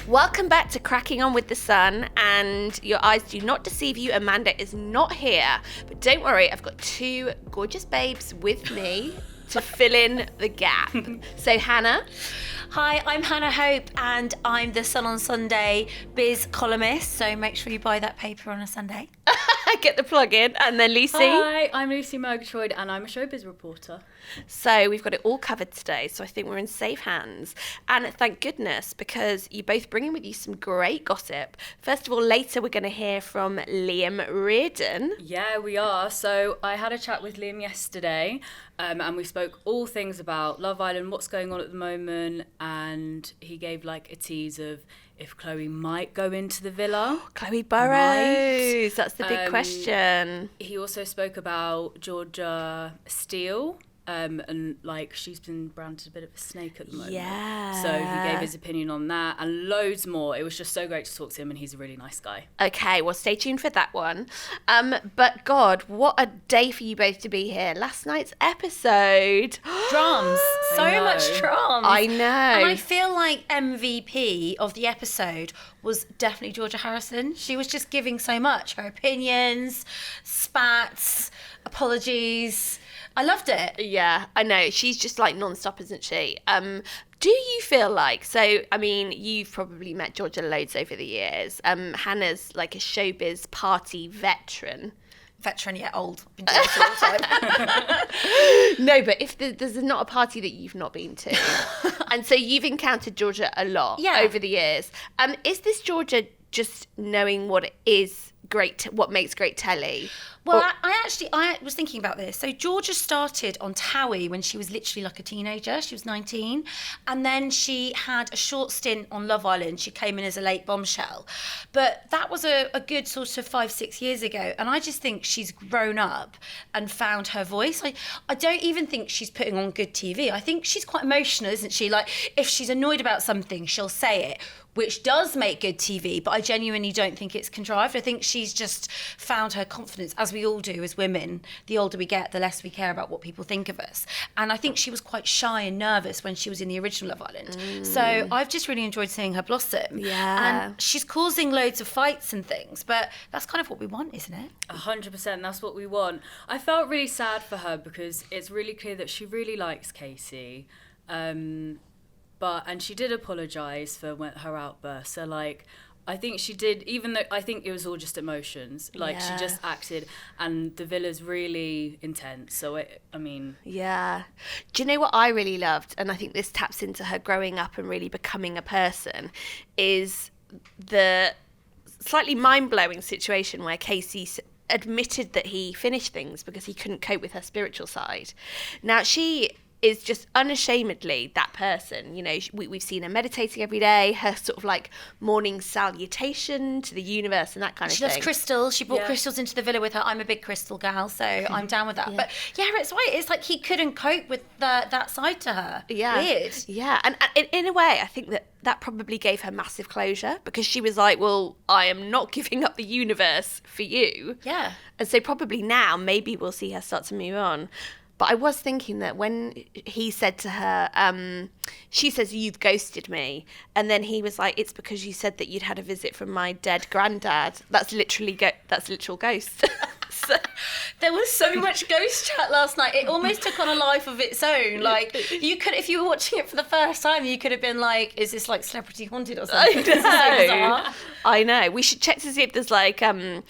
Welcome back to Cracking On with the Sun, and your eyes do not deceive you. Amanda is not here, but don't worry, I've got two gorgeous babes with me to fill in the gap. So Hannah. Hi, I'm Hannah Hope, and I'm the Sun on Sunday biz columnist, so make sure you buy that paper on a Sunday. Get the plug in. And then Lucy. Hi, I'm Lucy Murgatroyd, and I'm a showbiz reporter. So we've got it all covered today, so I think we're in safe hands. And thank goodness, because you're both bringing with you some great gossip. First of all, later we're going to hear from Liam Reardon. Yeah, we are. So I had a chat with Liam yesterday, and we spoke all things about Love Island, what's going on at the moment, and he gave like a tease of if Chloe might go into the villa. Chloe Burrows, that's the big question. He also spoke about Georgia Steele. And like she's been branded a bit of a snake at the moment. Yeah. So he gave his opinion on that and loads more. It was just so great to talk to him, and he's a really nice guy. Okay, well, stay tuned for that one. But God, what a day for you both to be here. Last night's episode. Drums. So much drums. I know. And I feel like MVP of the episode was definitely Georgia Harrison. She was just giving so much. Her opinions, spats, apologies. I loved it. Yeah, I know. She's just like non-stop, isn't she? Do you feel like, so, I mean, you've probably met Georgia loads over the years. Hannah's like a showbiz party veteran. Veteran yet old. Been doing this all the time. No, but if there's not a party that you've not been to. And so you've encountered Georgia a lot over the years. Is this Georgia just knowing what it is great, what makes great telly? Well, I was thinking about this. So Georgia started on Towie when she was literally like a teenager. She was 19. And then she had a short stint on Love Island. She came in as a late bombshell. But that was a good sort of 5-6 years ago. And I just think she's grown up and found her voice. I don't even think she's putting on good TV. I think she's quite emotional, isn't she? Like, if she's annoyed about something, she'll say it, which does make good TV, but I genuinely don't think it's contrived. I think she's just found her confidence, as we all do as women. The older we get, the less we care about what people think of us. And I think she was quite shy and nervous when she was in the original Love Island. So I've just really enjoyed seeing her blossom. Yeah. And she's causing loads of fights and things, but that's kind of what we want, isn't it? 100%, that's what we want. I felt really sad for her because it's really clear that she really likes Casey. And she did apologise for her outburst. So, like, I think she did, even though I think it was all just emotions. Like, she just acted, and the villa's really intense. So, Yeah. Do you know what I really loved? And I think this taps into her growing up and really becoming a person, is the slightly mind-blowing situation where Casey admitted that he finished things because he couldn't cope with her spiritual side. Now, she is just unashamedly that person. You know, we've seen her meditating every day, her sort of like morning salutation to the universe and that kind of thing. She loves crystals. She brought crystals into the villa with her. I'm a big crystal gal, so I'm down with that. But yeah, it's right. It's like he couldn't cope with that side to her. Yeah. Weird. Yeah. And in a way, I think that probably gave her massive closure, because she was like, well, I am not giving up the universe for you. Yeah. And so probably now, maybe we'll see her start to move on. But I was thinking that when he said to her, she says, you've ghosted me. And then he was like, it's because you said that you'd had a visit from my dead granddad. That's literal ghost. So, there was so much ghost chat last night. It almost took on a life of its own. Like, you could, if you were watching it for the first time, you could have been like, is this like Celebrity Haunted or something? I know. We should check to see if there's like a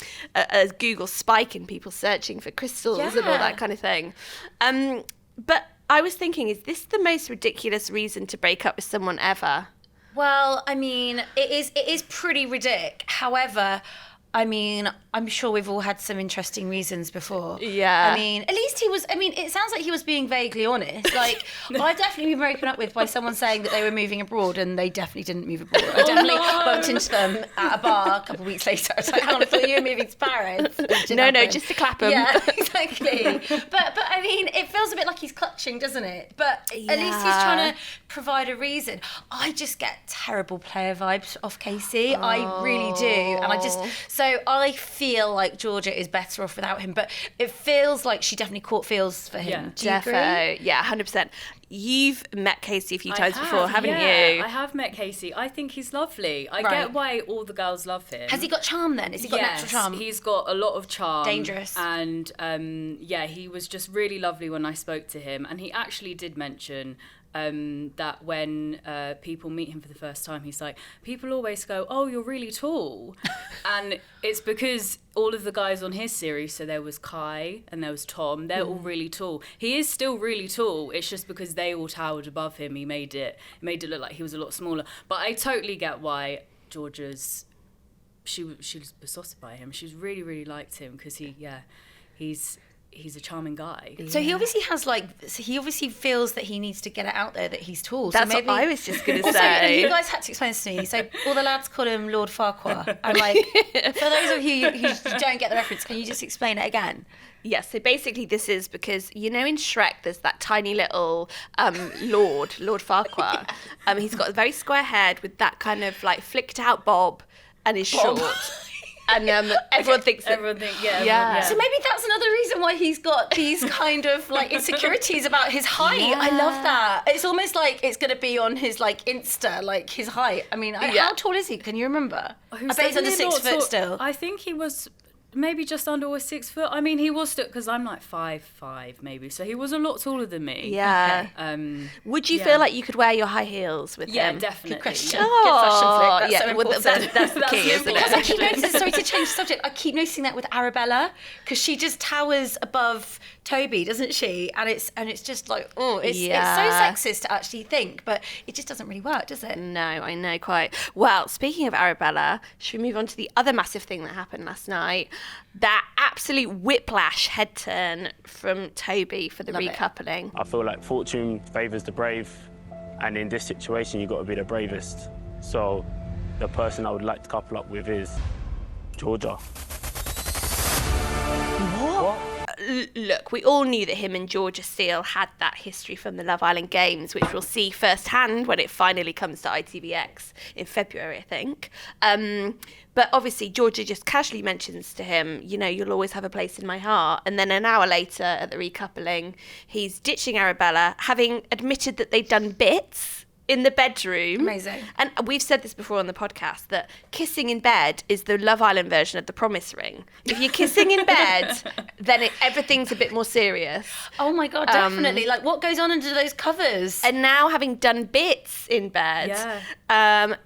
Google spike in people searching for crystals and all that kind of thing. But I was thinking, is this the most ridiculous reason to break up with someone ever? Well, I mean, it is pretty ridiculous. However, I mean, I'm sure we've all had some interesting reasons before. Yeah. I mean, at least it sounds like he was being vaguely honest. Like, I've definitely been broken up with by someone saying that they were moving abroad, and they definitely didn't move abroad. I definitely bumped into them at a bar a couple of weeks later. I was like, I thought you were moving to Paris. No, just to clap him. Yeah, exactly. But I mean, it feels a bit like he's clutching, doesn't it? But at least he's trying to provide a reason. I just get terrible player vibes off Casey. I really do. And so I feel like Georgia is better off without him, but it feels like she definitely caught feels for him. Yeah. Do you agree? Defo. Yeah, 100%. you've met Casey a few I times have, before, haven't yeah, you? I have met Casey. I think he's lovely. I Right. get why all the girls love him. Has he got charm then? Has he got natural charm? He's got a lot of charm. Dangerous. And he was just really lovely when I spoke to him. And he actually did mention that when people meet him for the first time, he's like, people always go, oh, you're really tall. And it's because all of the guys on his series, so there was Kai and there was Tom, they're all really tall. He is still really tall. It's just because they all towered above him, he made it look like he was a lot smaller. But I totally get why Georgia's, she was besotted by him. She really, really liked him because he's a charming guy. So he obviously has he obviously feels that he needs to get it out there that he's tall. That's so maybe, what I was just going to also, say. you guys had to explain this to me. So all the lads call him Lord Farquhar. I'm like, for those of you who don't get the reference, can you just explain it again? Yes, so basically this is because, you know, in Shrek there's that tiny little Lord Farquhar. He's got a very square head with that kind of like flicked out bob and is short. And everyone thinks yeah. So maybe that's another reason why he's got these kind of like insecurities about his height. Yeah. I love that. It's almost like it's going to be on his like Insta, like his height. I mean, how tall is he? Can you remember? I bet he's under 6 foot still. I think he was maybe just under or 6 foot. I mean, he was because I'm like 5'5" maybe, so he was a lot taller than me. Yeah. Okay. Would you feel like you could wear your high heels with him? Yeah, definitely. Good question. Yeah. Good fashion flick. That's so well, important. that's the key, isn't it? Because I keep noticing, sorry to change the subject, I keep noticing that with Arabella, because she just towers above Toby, doesn't she? And it's just like, it's so sexist to actually think, but it just doesn't really work, does it? No, I know quite. Well, speaking of Arabella, should we move on to the other massive thing that happened last night? That absolute whiplash head turn from Toby for the recoupling. I feel like fortune favours the brave, and in this situation, you've got to be the bravest. So the person I would like to couple up with is Georgia. What? Look, we all knew that him and Georgia Steele had that history from the Love Island Games, which we'll see firsthand when it finally comes to ITVX in February, I think. But obviously, Georgia just casually mentions to him, you know, you'll always have a place in my heart. And then an hour later at the recoupling, he's ditching Arabella, having admitted that they'd done bits in the bedroom. Amazing. And we've said this before on the podcast, that kissing in bed is the Love Island version of the promise ring. If you're kissing in bed, then everything's a bit more serious. Oh my God, definitely. Like, what goes on under those covers? And now having done bits in bed, and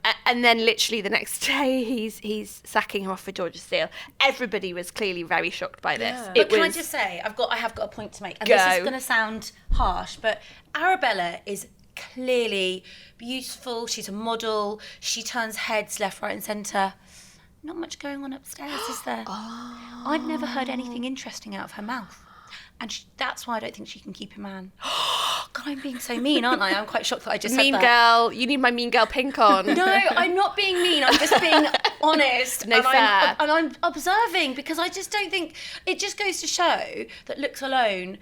then literally the next day he's sacking her off for Georgia Steele. Everybody was clearly very shocked by this. Yeah. But can I just say, I have got a point to make. And this is going to sound harsh, but Arabella is clearly beautiful. She's a model. She turns heads left, right and centre. Not much going on upstairs, is there? I've never heard anything interesting out of her mouth. And that's why I don't think she can keep a man. God, I'm being so mean, aren't I? I'm quite shocked that I just said that. Mean girl. You need my mean girl pink on. No, I'm not being mean. I'm just being honest. No, fair. I'm observing, because I just don't think... It just goes to show that looks alone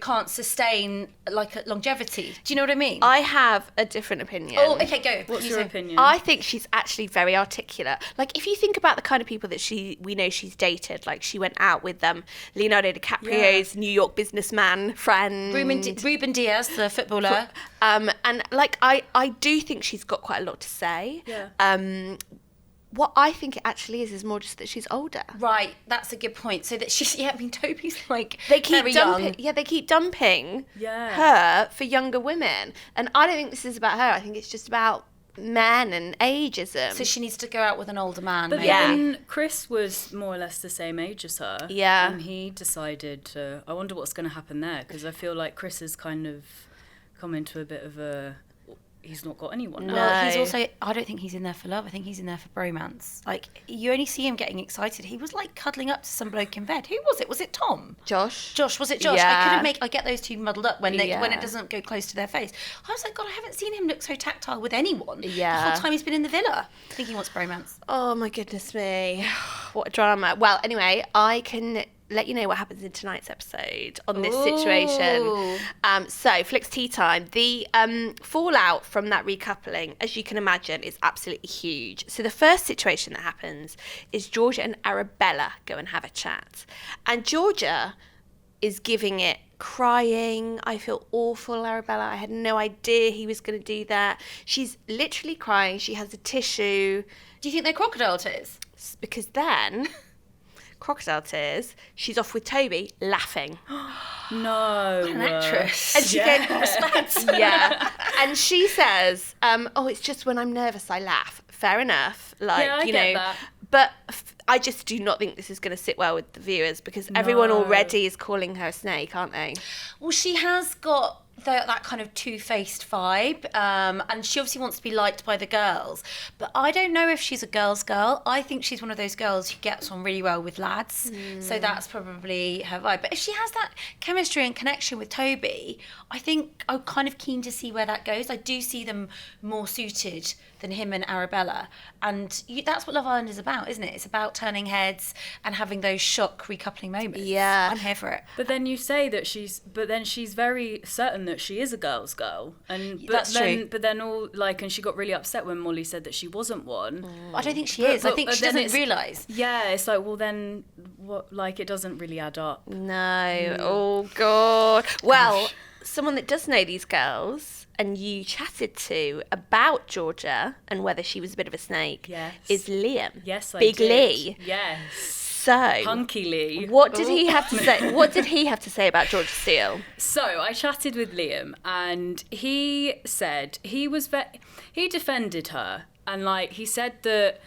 can't sustain like a longevity. Do you know what I mean? I have a different opinion. Oh, okay, go. What's your opinion? I think she's actually very articulate. Like, if you think about the kind of people that we know she's dated, like she went out with Leonardo DiCaprio's New York businessman friend. Ruben Diaz, the footballer. And like, I do think she's got quite a lot to say. Yeah. What I think it actually is more just that she's older. Right, that's a good point. So that she's, Toby's like they keep very dumping, young. Yeah, they keep dumping her for younger women. And I don't think this is about her. I think it's just about men and ageism. So she needs to go out with an older man. But maybe. then Chris was more or less the same age as her. Yeah. And he decided I wonder what's going to happen there, because I feel like Chris has kind of come into a bit of a... He's not got anyone now. Well, he's also... I don't think he's in there for love. I think he's in there for bromance. Like, you only see him getting excited. He was, like, cuddling up to some bloke in bed. Who was it? Was it Tom? Josh. Was it Josh? Yeah. I get those two muddled up when it doesn't go close to their face. I was like, God, I haven't seen him look so tactile with anyone. Yeah. The whole time he's been in the villa. I think he wants bromance. Oh, my goodness me. What a drama. Well, anyway, I can let you know what happens in tonight's episode on this situation. So, Flicks Tea Time. The fallout from that recoupling, as you can imagine, is absolutely huge. So the first situation that happens is Georgia and Arabella go and have a chat. And Georgia is giving it crying. I feel awful, Arabella. I had no idea he was going to do that. She's literally crying. She has a tissue. Do you think they're crocodile tears? Because then, crocodile tears, she's off with Toby, laughing. No. An actress. And she Yeah. Respect. Yeah. And she says, oh, it's just when I'm nervous I laugh. Fair enough. Like, Yeah, I you get know. that. But I just do not think this is going to sit well with the viewers because everyone already is calling her a snake, aren't they? Well, she has got that kind of two-faced vibe, and she obviously wants to be liked by the girls. But I don't know if she's a girl's girl. I think she's one of those girls who gets on really well with lads. So that's probably her vibe. But if she has that chemistry and connection with Toby, I think I'm kind of keen to see where that goes. I do see them more suited than him and Arabella. And that's what Love Island is about, isn't it? It's about turning heads and having those shock recoupling moments. Yeah. I'm here for it. But then you say that she's very certain that she is a girl's girl, That's true. But then and she got really upset when Molly said that she wasn't one. I don't think she is. I think she then doesn't realise. Yeah, it's like, well, then what? Like, it doesn't really add up. No. Oh, God. Well, someone that does know these girls and you chatted to about Georgia and whether she was a bit of a snake is Liam. Yes, I Big did. Lee. Yes. So, Punky Lee. what did he have to say? What did he have to say about Georgia Steele? So I chatted with Liam, and he said he defended her, and like he said that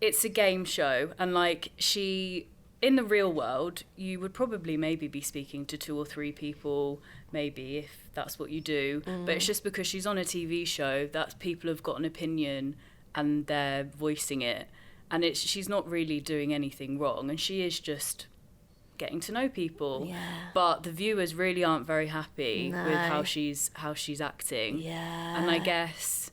it's a game show, and like in the real world, you would probably maybe be speaking to 2 or 3 people, maybe if that's what you do. But it's just because she's on a TV show that people have got an opinion and they're voicing it. And she's not really doing anything wrong, and she is just getting to know people. Yeah. But the viewers really aren't very happy No. with how she's acting. Yeah. And I guess,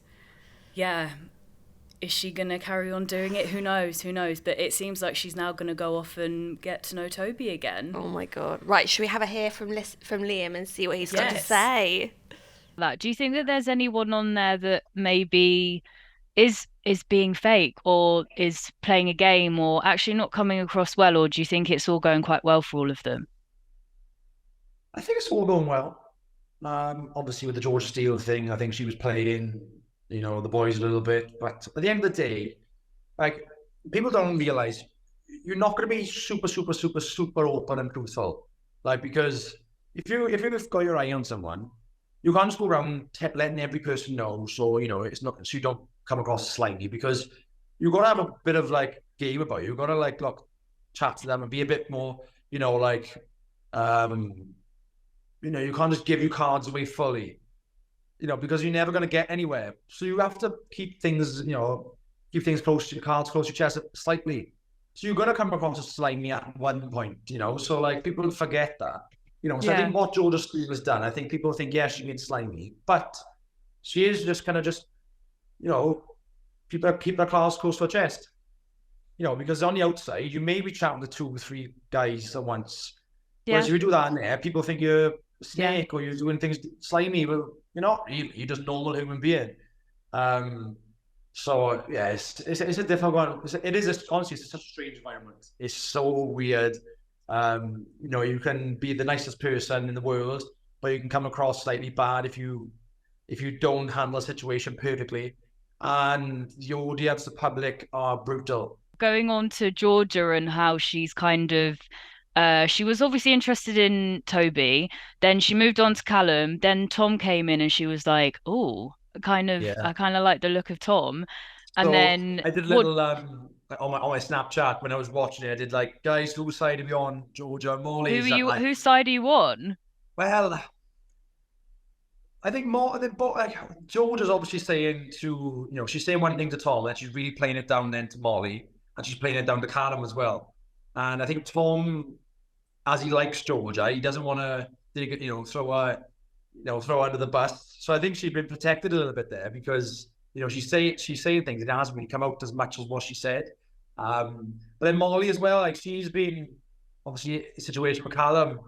is she gonna carry on doing it? Who knows? But it seems like she's now gonna go off and get to know Toby again. Oh my God. Right, should we have a hear from Liam and see what he's got to Yes. say? Do you think that there's anyone on there that maybe is being fake or is playing a game or actually not coming across well, or do you think it's all going quite well for all of them? I think it's all going well. Obviously with the Georgia Steele thing, I think she was playing, the boys a little bit. But at the end of the day, like, people don't realise you're not going to be super, super, super, super open and truthful. Like, because if you've got your eye on someone, you can't just go around letting every person know. So, it's not, so you don't come across slimy, because you've got to have a bit of like game about you. You've got to chat to them and be a bit more, you can't just give your cards away fully, because you're never going to get anywhere. So you have to keep things, close to your cards, close to your chest slightly. So you've got to come across as slimy at one point, so like people forget that, so I think what Georgia Steele has done, I think people think, yeah, she's been slimy, but she is just kind of keep her cards close to her chest, because on the outside, you may be chatting to 2 or 3 guys at once. Whereas if you do that in there, people think you're a snake or you're doing things slimy. Well, you're not. You're just a normal human being. So yeah, it's a difficult one. Honestly, it's such a strange environment. It's so weird. You can be the nicest person in the world, but you can come across slightly bad if you don't handle a situation perfectly. And the audience, the public, are brutal. Going on to Georgia and how she's kind of she was obviously interested in Toby, then she moved on to Callum, then Tom came in and she was like, oh, I kind of like the look of Tom. And so then I did a little on my Snapchat when I was watching it. I did like, guys, whose side are we on? Georgia and Molly? Whose side are you on? Well, I think Georgia's obviously saying she's saying one thing to Tom, and she's really playing it down then to Molly, and she's playing it down to Callum as well. And I think Tom, as he likes Georgia, he doesn't want to throw her under the bus. So I think she's been protected a little bit there, because she's saying things that hasn't really come out as much as what she said. But then Molly as well, like, she's been obviously a situation with Callum.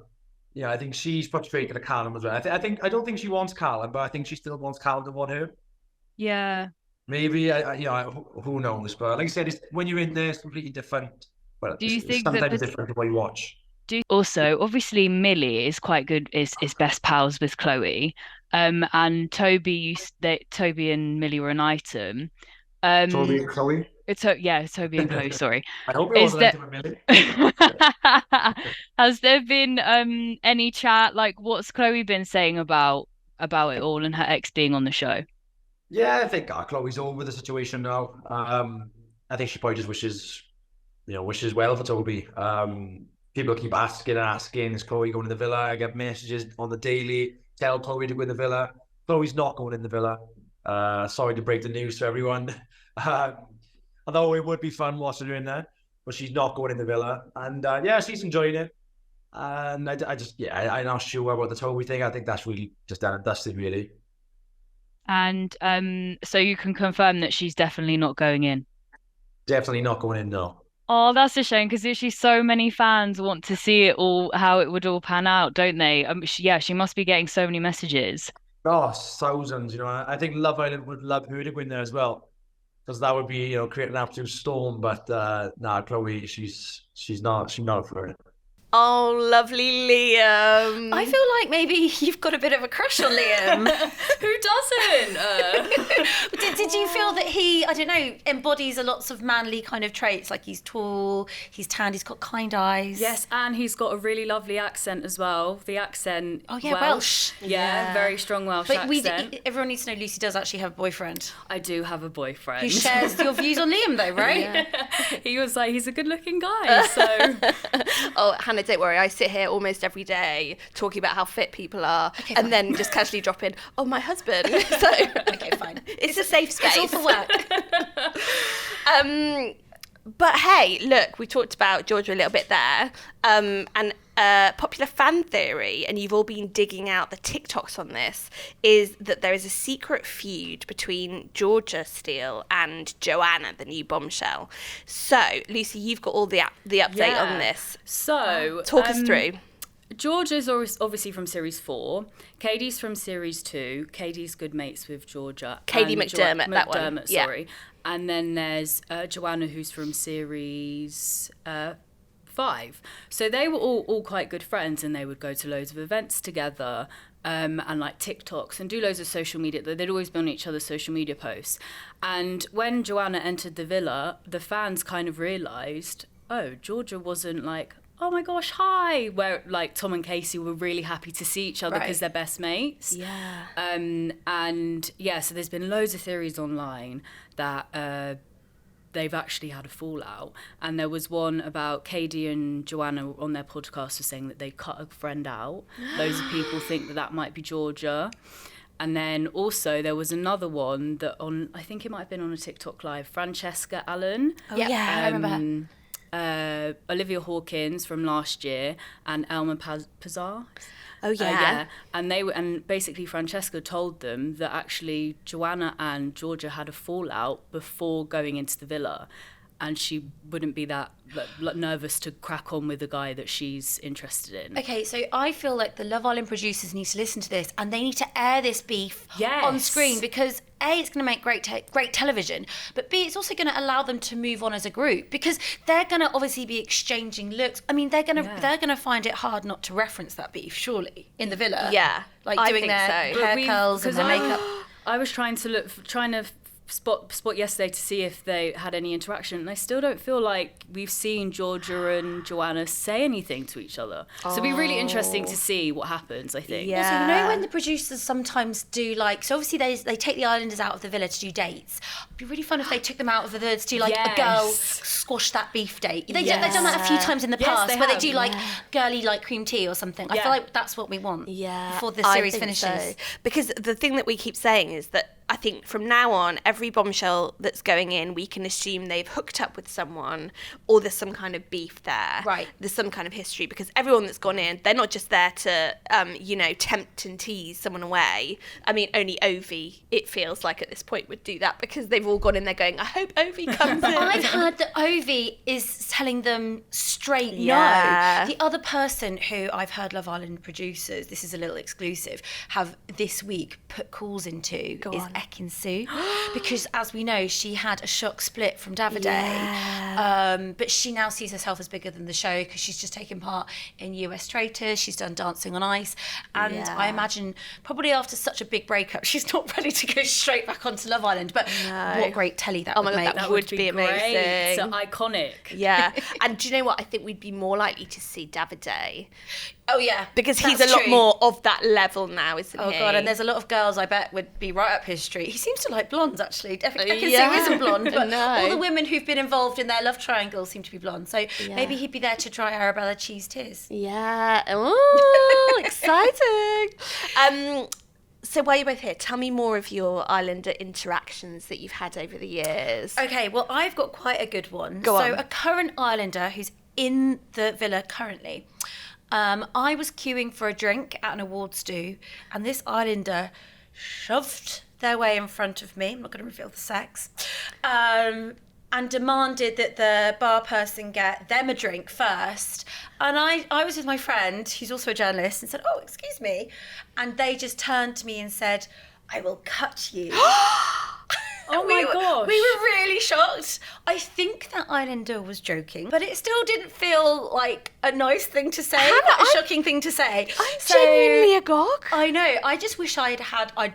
I think she's frustrated at Callum as well. I don't think she wants Callum, but I think she still wants Callum to want her. Yeah. Maybe who knows? But like I said, when you're in there, it's completely different. Well, Do you think sometimes that different to what you watch. do also, obviously, Millie is quite good, is best pals with Chloe. And Toby and Millie were an item. Toby and Chloe. Toby and Chloe, sorry. I hope it Is wasn't that like Millie. Has there been any chat? Like, what's Chloe been saying about it all and her ex being on the show? Yeah, I think Chloe's over the situation now. I think she probably just wishes well for Toby. People keep asking, is Chloe going to the villa? I get messages on the daily, tell Chloe to go in the villa. Chloe's not going in the villa. Sorry to break the news to everyone. Although it would be fun watching her in there, but she's not going in the villa. And she's enjoying it. And I'm not sure about the Toby thing. I think that's really just done and dusted, really. And so you can confirm that she's definitely not going in. Definitely not going in, no. Oh, that's a shame because actually so many fans want to see it all, how it would all pan out, don't they? She must be getting so many messages. Oh, thousands, I think Love Island would love her to go in there as well. Because that would be, create an absolute storm. But Chloe, she's not for it. Oh, lovely Liam. I feel like maybe you've got a bit of a crush on Liam. Who doesn't? Did you feel that he, I don't know, embodies a lots of manly kind of traits? Like he's tall, he's tanned, he's got kind eyes. Yes, and he's got a really lovely accent as well. The accent. Oh yeah, Welsh. Yeah, very strong Welsh accent. Everyone needs to know Lucy does actually have a boyfriend. I do have a boyfriend. Who shares your views on Liam though, right? Yeah. He was like, he's a good looking guy, so. Oh, Hannah, don't worry. I sit here almost every day talking about how fit people are, and then just casually drop in, oh, my husband. So okay, fine. It's a safe space. It's all for work. But hey, look, we talked about Georgia a little bit there, and popular fan theory, and you've all been digging out the TikToks on this, is that there is a secret feud between Georgia Steele and Joanna, the new bombshell. So, Lucy, you've got all the update on this. So, talk us through. Georgia's obviously from Series 4. Katie's from Series 2. Katie's good mates with Georgia. Katie McDermott, that one. Sorry. Yeah. And then there's Joanna, who's from Series 5. So they were all quite good friends, and they would go to loads of events together and like TikToks and do loads of social media. They'd always be on each other's social media posts. And when Joanna entered the villa, the fans kind of realised, oh, Georgia wasn't like, oh my gosh, hi, where like Tom and Casey were really happy to see each other because they're best mates. Yeah. So there's been loads of theories online that they've actually had a fallout. And there was one about Katie and Joanna on their podcast were saying that they cut a friend out. Loads of people think that might be Georgia. And then also there was another one that I think it might have been on a TikTok live, Francesca Allen. Oh yeah, I remember her. Olivia Hawkins from last year and Elma Pazar. Oh yeah. And basically Francesca told them that actually Joanna and Georgia had a fallout before going into the villa, and she wouldn't be that nervous to crack on with the guy that she's interested in. Okay, so I feel like the Love Island producers need to listen to this, and they need to air this beef on screen, because A, it's going to make great television, but B, it's also going to allow them to move on as a group, because they're going to obviously be exchanging looks. I mean, they're going to find it hard not to reference that beef, surely, in the villa. Yeah, like doing their hair curls and their makeup. I was trying to spot yesterday to see if they had any interaction, and I still don't feel like we've seen Georgia and Joanna say anything to each other. So it'll be really interesting to see what happens, I think. Also, when the producers sometimes do so obviously they take the islanders out of the villa to do dates. It'd be really fun if they took them out of the villa to do a girl squash that beef date. They've done that a few times in the past, where they do girly cream tea or something. I feel like that's what we want before the series finishes. So. Because the thing that we keep saying is that I think from now on, every bombshell that's going in, we can assume they've hooked up with someone, or there's some kind of beef there. Right. There's some kind of history, because everyone that's gone in, they're not just there to, tempt and tease someone away. I mean, only Ovi, it feels like at this point, would do that, because they've all gone in there going, I hope Ovi comes in. I've heard that Ovi is telling them straight no. The other person who I've heard Love Island producers, this is a little exclusive, have this week put calls into is Ekin-Su, because as we know, she had a shock split from Davide. But she now sees herself as bigger than the show because she's just taken part in US Traitors. She's done Dancing on Ice. And I imagine probably after such a big breakup, she's not ready to go straight back onto Love Island. But what great telly that would make. That would be amazing. Great. So iconic. Yeah. And do you know what? I think we'd be more likely to see Davide. Oh, yeah. Because he's a lot more of that level now, isn't he? Oh, God. And there's a lot of girls, I bet, would be right up his street. He seems to like blondes, actually. Ekin-Su isn't blonde, but all the women who've been involved in their love triangle seem to be blonde. So maybe he'd be there to dry Arabella cheese tears. Yeah. Oh, exciting. So while you're both here, tell me more of your Islander interactions that you've had over the years. Okay, well, I've got quite a good one. Go on. So a current Islander who's in the villa currently. I was queuing for a drink at an awards do, and this Islander shoved their way in front of me. I'm not going to reveal the sex. And demanded that the bar person get them a drink first. And I was with my friend, who's also a journalist, and said, "Oh, excuse me." And they just turned to me and said, "I will cut you." Oh my gosh. We were really shocked. I think that Islander was joking, but it still didn't feel like a nice thing to say, a shocking thing to say. I'm genuinely agog. I know. I just wish I'd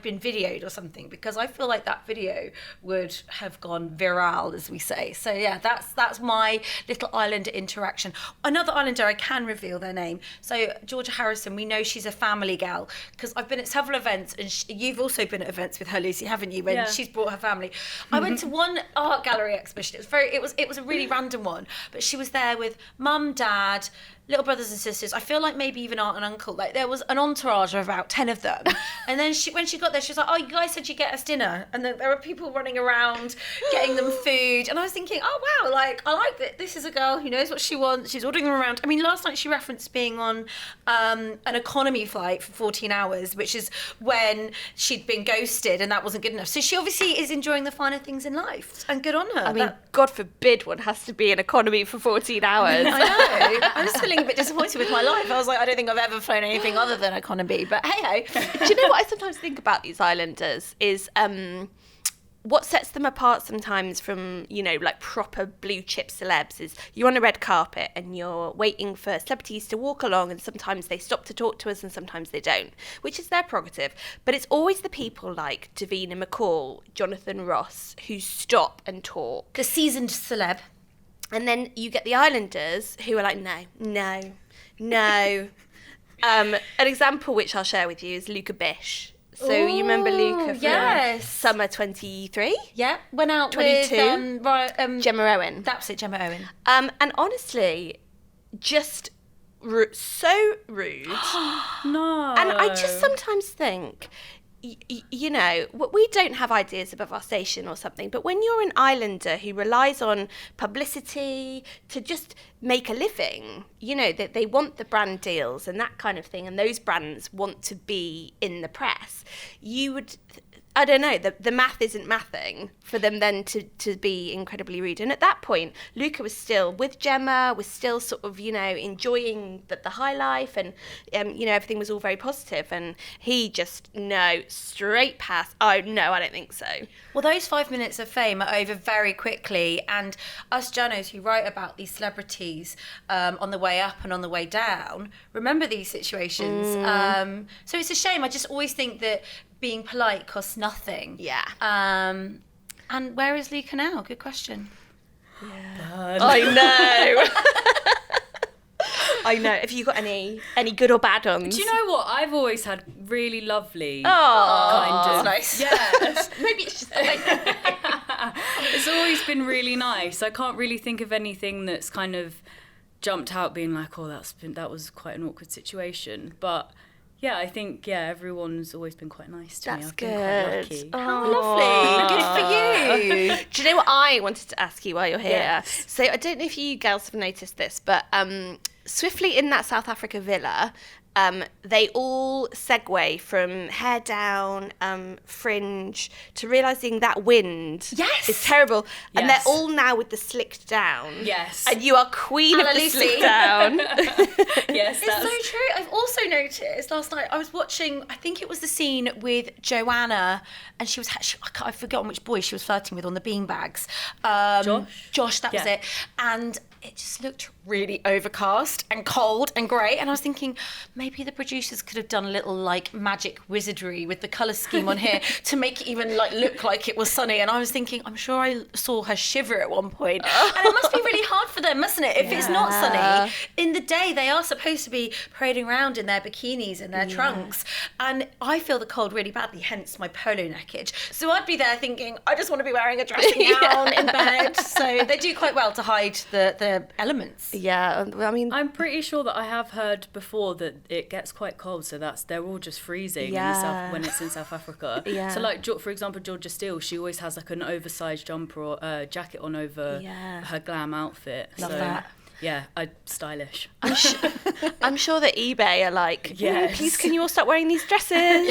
been videoed or something, because I feel like that video would have gone viral, as we say. So yeah, that's my little Islander interaction. Another Islander, I can reveal their name. So Georgia Harrison, we know she's a family gal, because I've been at several events, and you've also been at events with her, Lucy, haven't you? When she's brought her family. I went to one art gallery exhibition. It was a really random one, but she was there with mum, dad, little brothers and sisters. I feel like maybe even aunt and uncle. Like there was an entourage of about 10 of them. And then when she got there, she was like, "Oh, you guys said you'd get us dinner." And then there were people running around getting them food. And I was thinking, oh wow, like I like that. This is a girl who knows what she wants. She's ordering them around. I mean, last night she referenced being on an economy flight for 14 hours, which is when she'd been ghosted and that wasn't good enough. So she obviously is enjoying the finer things in life, and good on her. I mean, God forbid one has to be in economy for 14 hours. I know. I was feeling a bit disappointed with my life. I was like, I don't think I've ever flown anything other than economy, but hey ho. Do you know what I sometimes think about these Islanders is what sets them apart sometimes from, like proper blue chip celebs is you're on a red carpet and you're waiting for celebrities to walk along, and sometimes they stop to talk to us and sometimes they don't, which is their prerogative. But it's always the people like Davina McCall, Jonathan Ross, who stop and talk. The seasoned celeb. And then you get the Islanders who are like, no. An example which I'll share with you is Luca Bish. So you remember Luca from Summer 23? Yeah, went out 22. With Gemma Owen. That's it, Gemma Owen. And honestly, just so rude. No. And I just sometimes think, we don't have ideas above our station or something, but when you're an Islander who relies on publicity to just make a living, that they want the brand deals and that kind of thing, and those brands want to be in the press, you would... I don't know, the math isn't mathing for them then to be incredibly rude. And at that point, Luca was still with Gemma, was still sort of, enjoying the high life, and, everything was all very positive. And he just, straight past. Oh, no, I don't think so. Well, those 5 minutes of fame are over very quickly. And us journos who write about these celebrities on the way up and on the way down, remember these situations. So it's a shame. I just always think that being polite costs nothing. Yeah. And where is Luca now? Good question. Yeah. I know. I know. Have you got any good or bad ones? Do you know what? I've always had really lovely kind of. Nice. Yes. Maybe it's just like... It's always been really nice. I can't really think of anything that's kind of jumped out being like, oh, that was quite an awkward situation. But yeah, I think everyone's always been quite nice to me. I've been quite lucky. Oh, lovely. Good for you. Do you know what I wanted to ask you while you're here? Yes. So I don't know if you girls have noticed this, but swiftly in that South Africa villa, they all segue from hair down, fringe, to realising that wind is terrible. And they're all now with the slicked down. Yes. And you are queen of the slicked down. Yes, It's so true. I've also noticed last night, I was watching, I think it was the scene with Joanna, and she was, I've forgotten which boy she was flirting with on the beanbags. Josh, that was it. And it just looked really overcast and cold and grey. And I was thinking, maybe the producers could have done a little like magic wizardry with the colour scheme on here to make it even like look like it was sunny. And I was thinking, I'm sure I saw her shiver at one point. And it must be really hard for them, mustn't it? If it's not sunny, in the day they are supposed to be parading around in their bikinis and their trunks. And I feel the cold really badly, hence my polo neckage. So I'd be there thinking, I just want to be wearing a dressing gown in bed. So they do quite well to hide the elements. Yeah, I mean, I'm pretty sure that I have heard before that it gets quite cold, so they're all just freezing when it's in South Africa. So like, for example, Georgia Steele, she always has like an oversized jumper or jacket on over her glam outfit. Love that. Yeah, stylish. I'm sure that eBay are like, please can you all start wearing these dresses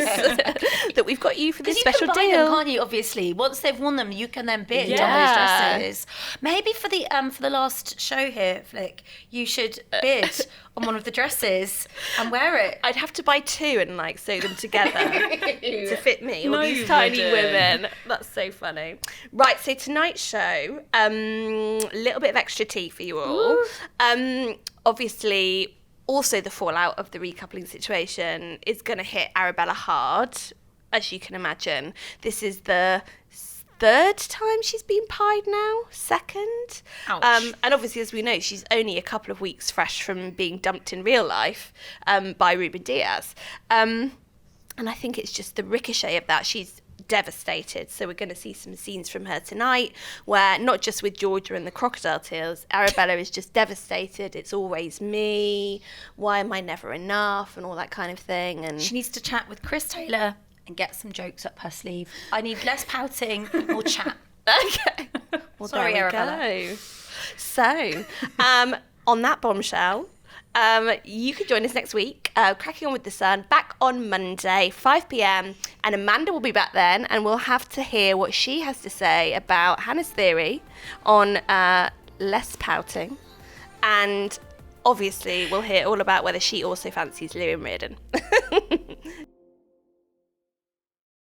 that we've got you for this special you can buy deal. them, can't you? Obviously, once they've worn them, you can then bid on those dresses. Maybe for the last show here, Flick, you should bid on one of the dresses and wear it. I'd have to buy two and like sew them together to fit me. All No, these you tiny wouldn't. women. That's so funny. Right, so tonight's show, a little bit of extra tea for you all. Obviously, also the fallout of the recoupling situation is going to hit Arabella hard, as you can imagine. This is the third time she's been pied now, second. Ouch. And obviously, as we know, she's only a couple of weeks fresh from being dumped in real life by Ruben Diaz. And I think it's just the ricochet of that. She's devastated. So we're going to see some scenes from her tonight where, not just with Georgia and the crocodile tears, Arabella is just devastated. It's always me. Why am I never enough? And all that kind of thing. And She needs to chat with Chris Taylor and get some jokes up her sleeve. I need less pouting, more chat. Okay. Well, Sorry, there we Arabella. go. So, on that bombshell, you can join us next week, Cracking On With The Sun, back on Monday, 5 p.m. And Amanda will be back then, and we'll have to hear what she has to say about Hannah's theory on less pouting. And obviously, we'll hear all about whether she also fancies Liam Reardon.